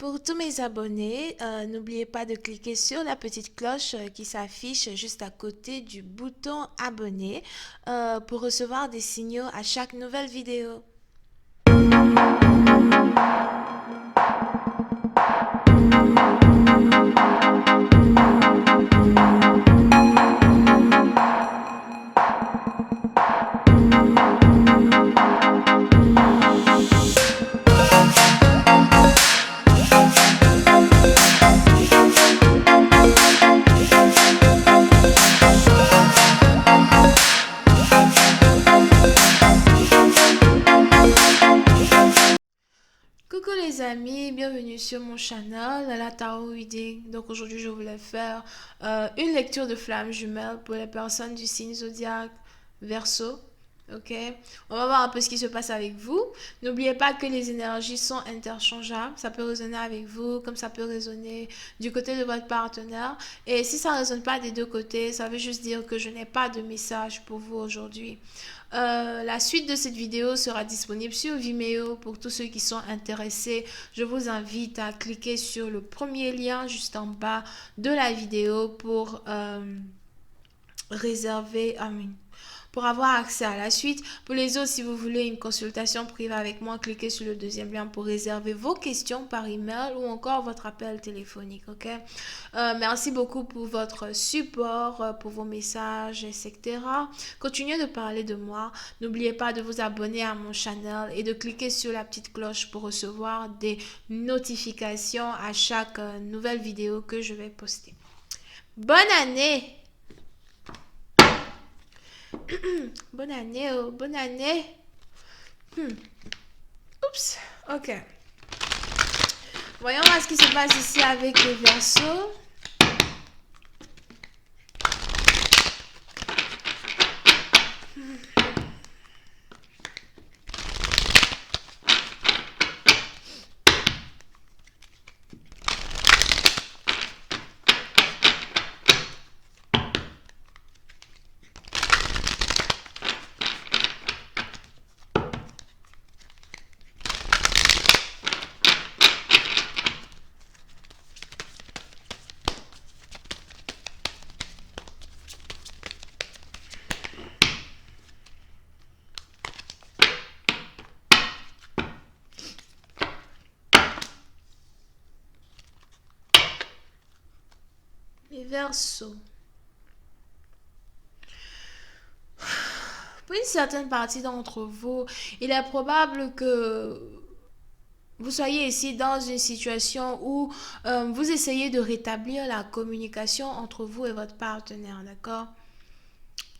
Pour tous mes abonnés, n'oubliez pas de cliquer sur la petite cloche qui s'affiche juste à côté du bouton abonner pour recevoir des signaux à chaque nouvelle vidéo. Coucou les amis, bienvenue sur mon channel, la Tarot Reading. Donc aujourd'hui je voulais faire une lecture de flammes jumelles pour les personnes du signe zodiaque Verseau. Ok, on va voir un peu ce qui se passe avec vous. N'oubliez pas que les énergies sont interchangeables. Ça peut résonner avec vous, comme ça peut résonner du côté de votre partenaire. Et si ça ne résonne pas des deux côtés, ça veut juste dire que je n'ai pas de message pour vous aujourd'hui. La suite de cette vidéo sera disponible sur Vimeo pour tous ceux qui sont intéressés. Je vous invite à cliquer sur le premier lien juste en bas de la vidéo pour réserver pour avoir accès à la suite. Pour les autres, si vous voulez une consultation privée avec moi, cliquez sur le deuxième lien pour réserver vos questions par email ou encore votre appel téléphonique. Ok, merci beaucoup pour votre support, pour vos messages, etc. Continuez de parler de moi. N'oubliez pas de vous abonner à mon channel et de cliquer sur la petite cloche pour recevoir des notifications à chaque nouvelle vidéo que je vais poster. Bonne année! Bonne année, oh, bonne année. Oups, ok. Voyons voir ce qui se passe ici avec les Verseaux. Les Verseaux. Pour une certaine partie d'entre vous, il est probable que vous soyez ici dans une situation où vous essayez de rétablir la communication entre vous et votre partenaire, d'accord?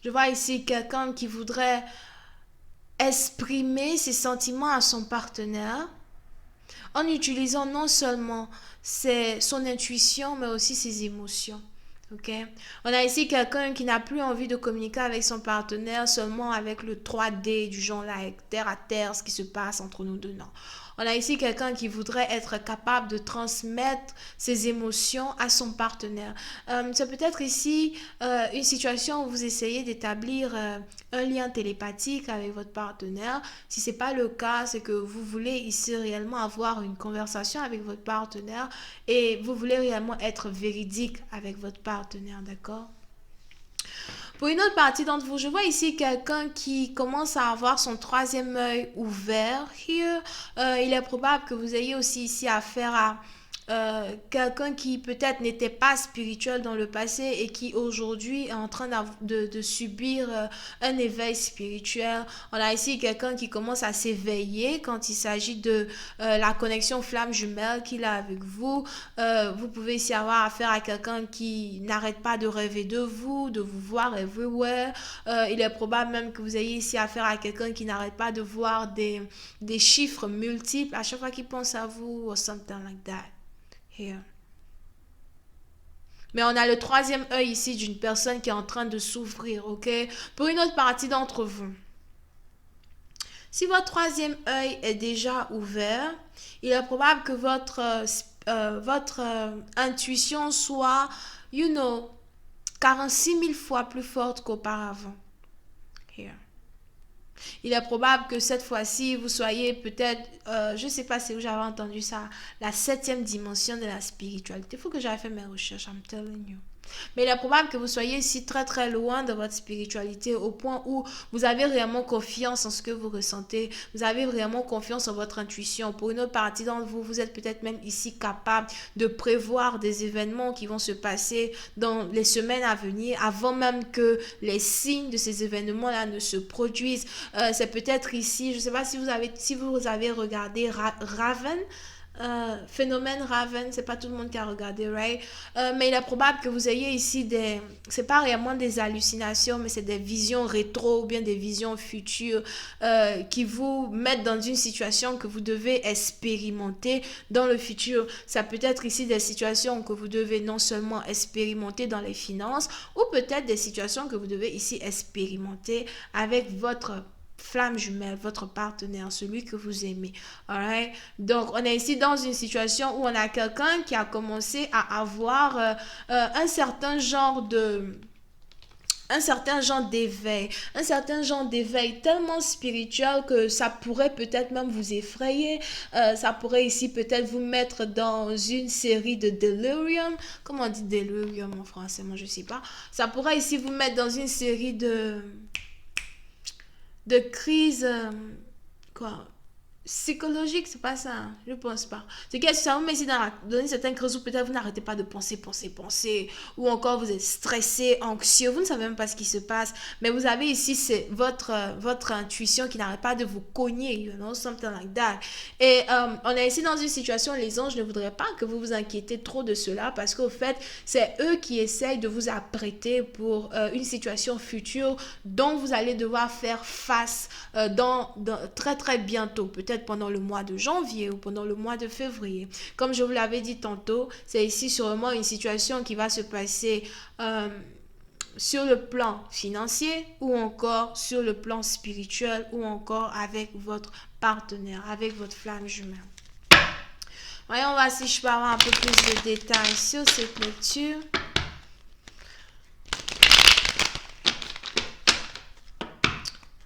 Je vois ici quelqu'un qui voudrait exprimer ses sentiments à son partenaire en utilisant non seulement son intuition, mais aussi ses émotions. Okay. On a ici quelqu'un qui n'a plus envie de communiquer avec son partenaire seulement avec le 3D du genre là, terre à terre, ce qui se passe entre nous deux. Non. On a ici quelqu'un qui voudrait être capable de transmettre ses émotions à son partenaire. C'est peut-être ici une situation où vous essayez d'établir un lien télépathique avec votre partenaire. Si ce n'est pas le cas, c'est que vous voulez ici réellement avoir une conversation avec votre partenaire et vous voulez réellement être véridique avec votre partenaire, d'accord? Pour une autre partie d'entre vous, je vois ici quelqu'un qui commence à avoir son troisième œil ouvert. Here, il est probable que vous ayez aussi ici affaire à quelqu'un qui peut-être n'était pas spirituel dans le passé et qui aujourd'hui est en train de subir un éveil spirituel. On a ici quelqu'un qui commence à s'éveiller quand il s'agit de la connexion flamme jumelle qu'il a avec vous. Vous pouvez ici avoir affaire à quelqu'un qui n'arrête pas de rêver de vous voir everywhere. Il est probable même que vous ayez ici affaire à quelqu'un qui n'arrête pas de voir des chiffres multiples à chaque fois qu'il pense à vous or something like that. Here. Mais on a le troisième œil ici d'une personne qui est en train de s'ouvrir, ok? Pour une autre partie d'entre vous. Si votre troisième œil est déjà ouvert, il est probable que votre intuition soit, 46 000 fois plus forte qu'auparavant. Here. Il est probable que cette fois-ci, vous soyez peut-être, je ne sais pas si vous avez entendu ça, la 7e dimension de la spiritualité. Il faut que j'aille faire mes recherches, I'm telling you. Mais il est probable que vous soyez ici très très loin de votre spiritualité au point où vous avez réellement confiance en ce que vous ressentez. Vous avez vraiment confiance en votre intuition. Pour une autre partie d'entre vous, vous êtes peut-être même ici capable de prévoir des événements qui vont se passer dans les semaines à venir avant même que les signes de ces événements-là ne se produisent. C'est peut-être ici, je ne sais pas si vous avez regardé Raven. Phénomène Raven, c'est pas tout le monde qui a regardé, right? Mais il est probable que vous ayez ici c'est pas réellement des hallucinations, mais c'est des visions rétro ou bien des visions futures qui vous mettent dans une situation que vous devez expérimenter dans le futur. Ça peut être ici des situations que vous devez non seulement expérimenter dans les finances, ou peut-être des situations que vous devez ici expérimenter avec votre flamme jumelle, votre partenaire, celui que vous aimez. Alright? Donc, on est ici dans une situation où on a quelqu'un qui a commencé à avoir un certain genre d'éveil, un certain genre d'éveil tellement spirituel que ça pourrait peut-être même vous effrayer, ça pourrait ici peut-être vous mettre dans une série de delirium, comment on dit delirium en français, moi je sais pas, ça pourrait ici vous mettre dans une série de crise psychologique, c'est pas ça, hein? Je pense pas. C'est que ça vous met ici dans une certaine crise où peut-être vous n'arrêtez pas de penser, ou encore vous êtes stressé, anxieux, vous ne savez même pas ce qui se passe, mais vous avez ici c'est votre intuition qui n'arrête pas de vous cogner, you know, something like that. Et on est ici dans une situation où les anges ne voudraient pas que vous vous inquiétez trop de cela, parce qu'au fait, c'est eux qui essayent de vous apprêter pour une situation future dont vous allez devoir faire face dans très très bientôt, peut-être pendant le mois de janvier ou pendant le mois de février. Comme je vous l'avais dit tantôt, c'est ici sûrement une situation qui va se passer sur le plan financier ou encore sur le plan spirituel ou encore avec votre partenaire, avec votre flamme jumelle. Voyons voir si je peux avoir un peu plus de détails sur cette lecture.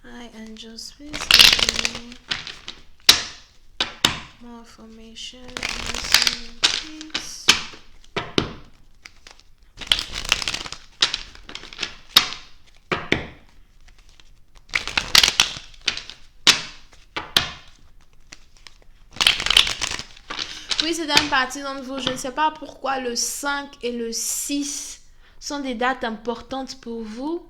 Hi, angels, please give me more information. Please. Oui, c'est une partie d'entre vous. Je ne sais pas pourquoi le 5 et le 6 sont des dates importantes pour vous.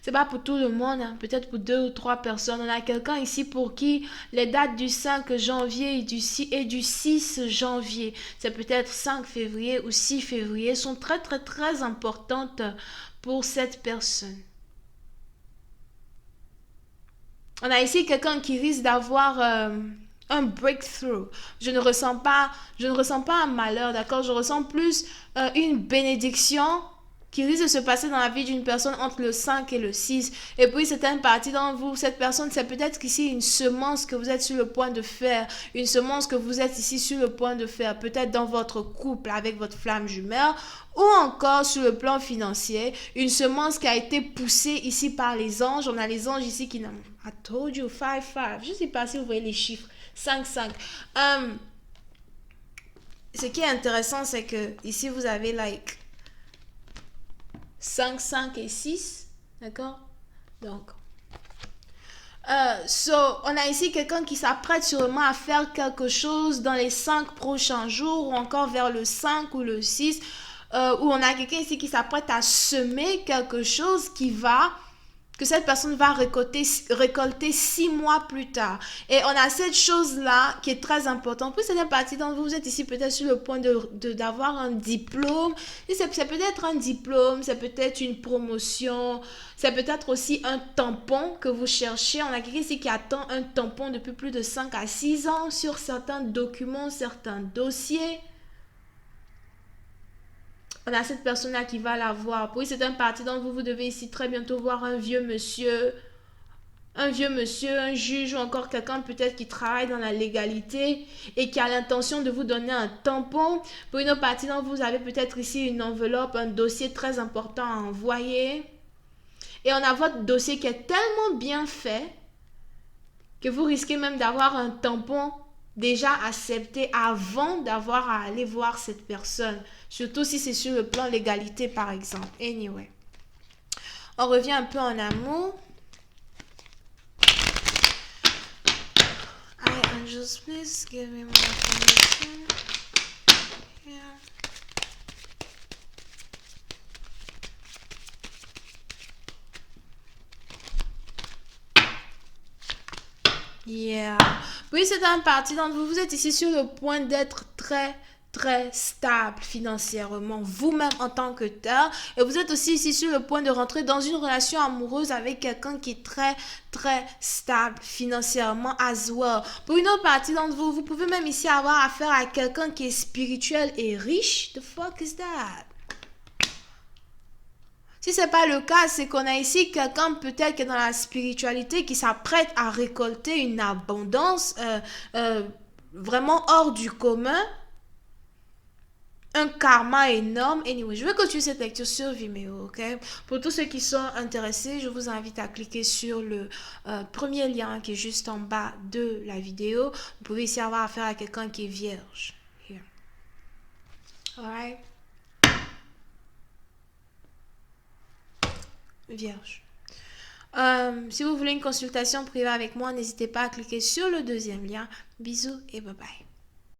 C'est pas pour tout le monde, hein. Peut-être pour 2 ou 3 personnes. On a quelqu'un ici pour qui les dates du 5 janvier et du 6 janvier, c'est peut-être 5 février ou 6 février, sont très très très importantes pour cette personne. On a ici quelqu'un qui risque d'avoir un breakthrough. Je ne ressens pas un malheur, d'accord? Je ressens plus une bénédiction qui risque de se passer dans la vie d'une personne entre le 5 et le 6. Et puis, c'est une partie d'entre vous, cette personne, c'est peut-être ici une semence que vous êtes sur le point de faire, une semence que vous êtes ici sur le point de faire, peut-être dans votre couple avec votre flamme jumelle, ou encore sur le plan financier, une semence qui a été poussée ici par les anges. On a les anges ici qui... I told you, 5-5. Je ne sais pas si vous voyez les chiffres. 5-5. Ce qui est intéressant, c'est que ici, vous avez like 5, 5 et 6, d'accord? Donc, on a ici quelqu'un qui s'apprête sûrement à faire quelque chose dans les 5 prochains jours, ou encore vers le 5 ou le 6, où on a quelqu'un ici qui s'apprête à semer quelque chose que cette personne va récolter 6 mois plus tard. Et on a cette chose-là qui est très importante. Puis c'est une partie d'entre vous, vous êtes ici peut-être sur le point d'avoir un diplôme. Et c'est peut-être un diplôme, c'est peut-être une promotion, c'est peut-être aussi un tampon que vous cherchez. On a quelqu'un ici qui attend un tampon depuis plus de 5 à 6 ans sur certains documents, certains dossiers. On a cette personne-là qui va la voir. Oui, c'est un parti dont vous devez ici très bientôt voir un vieux monsieur, un juge ou encore quelqu'un peut-être qui travaille dans la légalité et qui a l'intention de vous donner un tampon. Pour une autre partie dont vous avez peut-être ici une enveloppe, un dossier très important à envoyer. Et on a votre dossier qui est tellement bien fait que vous risquez même d'avoir un tampon déjà accepté avant d'avoir à aller voir cette personne. Surtout si c'est sur le plan légalité, par exemple. Anyway. On revient un peu en amour. Hi, angels, please give me more information. Yeah. Yeah. Oui, c'est un parti d'entre vous. Vous êtes ici sur le point d'être très stable financièrement, vous-même en tant que tel. Et vous êtes aussi ici sur le point de rentrer dans une relation amoureuse avec quelqu'un qui est très stable financièrement as well. Pour une autre partie d'entre vous, vous pouvez même ici avoir affaire à quelqu'un qui est spirituel et riche. The fuck is that? Si ce n'est pas le cas, c'est qu'on a ici quelqu'un peut-être qui est dans la spiritualité, qui s'apprête à récolter une abondance vraiment hors du commun, un karma énorme. Anyway, je vais continuer cette lecture sur Vimeo, ok? Pour tous ceux qui sont intéressés, je vous invite à cliquer sur le premier lien qui est juste en bas de la vidéo. Vous pouvez ici avoir affaire à quelqu'un qui est vierge. Here. Alright? Vierge. Si vous voulez une consultation privée avec moi, n'hésitez pas à cliquer sur le deuxième lien. Bisous et bye bye.